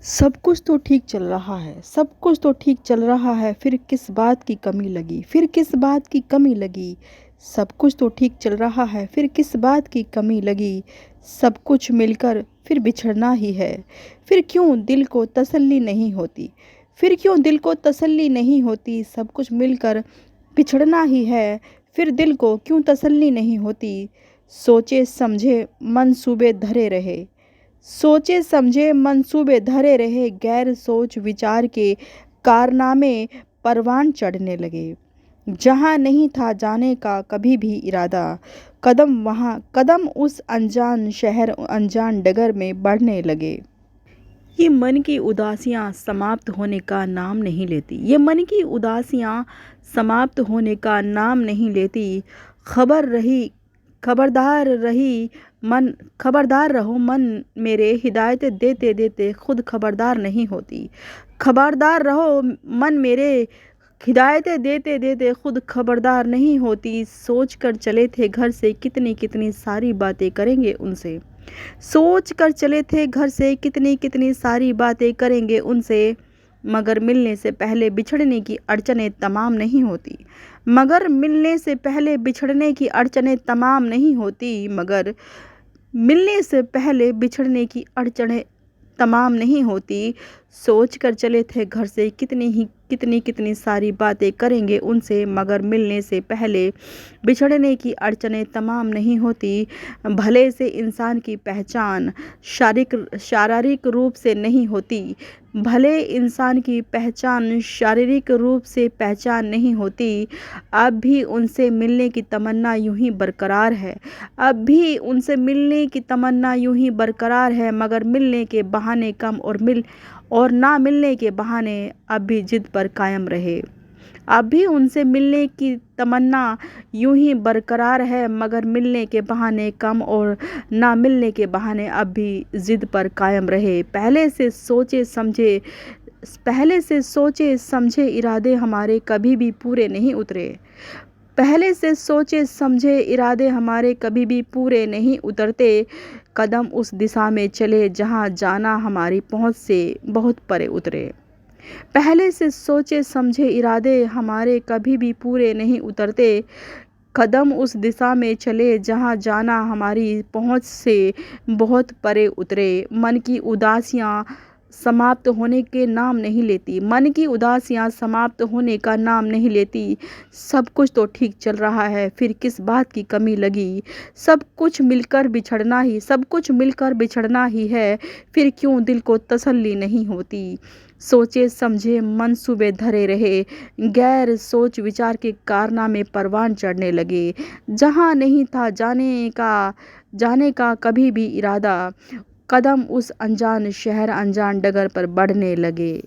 सब कुछ तो ठीक चल रहा है, सब कुछ तो ठीक चल रहा है, फिर किस बात की कमी लगी, फिर किस बात की कमी लगी। सब कुछ तो ठीक चल रहा है, फिर किस बात की कमी लगी। सब कुछ मिलकर फिर बिछड़ना ही है, फिर क्यों दिल को तसल्ली नहीं होती, फिर क्यों दिल को तसल्ली नहीं होती। सब कुछ मिलकर बिछड़ना ही है, फिर दिल को क्यों तसल्ली नहीं होती। सोचे समझे मंसूबे धरे रहे, सोचे समझे मंसूबे धरे रहे, गैर सोच विचार के कारनामे परवान चढ़ने लगे। जहाँ नहीं था जाने का कभी भी इरादा, कदम वहाँ कदम उस अनजान शहर अनजान डगर में बढ़ने लगे। ये मन की उदासियाँ समाप्त होने का नाम नहीं लेती, ये मन की उदासियाँ समाप्त होने का नाम नहीं लेती। खबरदार रही मन, खबरदार रहो मन मेरे, हिदायतें देते देते खुद खबरदार नहीं होती। खबरदार रहो मन मेरे, हिदायतें देते देते खुद खबरदार नहीं होती। सोच कर चले थे घर से कितनी कितनी सारी बातें करेंगे उनसे, सोच कर चले थे घर से कितनी कितनी सारी बातें करेंगे उनसे। मगर मिलने से पहले बिछड़ने की अड़चनें तमाम नहीं होती, मगर मिलने से पहले बिछड़ने की अड़चनें तमाम नहीं होती, मगर मिलने से पहले बिछड़ने की अड़चनें तमाम नहीं होती। सोच कर चले थे घर से कितनी कितनी सारी बातें करेंगे उनसे, मगर मिलने से पहले बिछड़ने की अड़चनें तमाम नहीं होती। भले से इंसान की पहचान शारीरिक रूप से नहीं होती, भले इंसान की पहचान शारीरिक रूप से पहचान नहीं होती। अब भी उनसे मिलने की तमन्ना यूं ही बरकरार है, अब भी उनसे मिलने की तमन्ना यूं ही बरकरार है, मगर मिलने के बहाने कम और ना मिलने के बहाने अब भी जिद पर कायम रहे। अब भी उनसे मिलने की तमन्ना यूं ही बरकरार है, मगर मिलने के बहाने कम और ना मिलने के बहाने अब भी जिद पर कायम रहे। पहले से सोचे समझे इरादे हमारे कभी भी पूरे नहीं उतरे, पहले से सोचे समझे इरादे हमारे कभी भी पूरे नहीं उतरते। कदम उस दिशा में चले जहाँ जाना हमारी पहुँच से बहुत परे उतरे, पहले से सोचे समझे इरादे हमारे कभी भी पूरे नहीं उतरते। कदम उस दिशा में चले जहाँ जाना हमारी पहुँच से बहुत परे उतरे। मन की उदासियाँ समाप्त होने के नाम नहीं लेती, मन की उदासियाँ समाप्त होने का नाम नहीं लेती। सब कुछ तो ठीक चल रहा है, फिर किस बात की कमी लगी। सब कुछ मिलकर बिछड़ना ही, सब कुछ मिलकर बिछड़ना ही है, फिर क्यों दिल को तसल्ली नहीं होती। सोचे समझे मंसूबे धरे रहे, गैर सोच विचार के कारनामे परवान चढ़ने लगे। जहाँ नहीं था जाने का कभी भी इरादा, कदम उस अनजान शहर अनजान डगर पर बढ़ने लगे।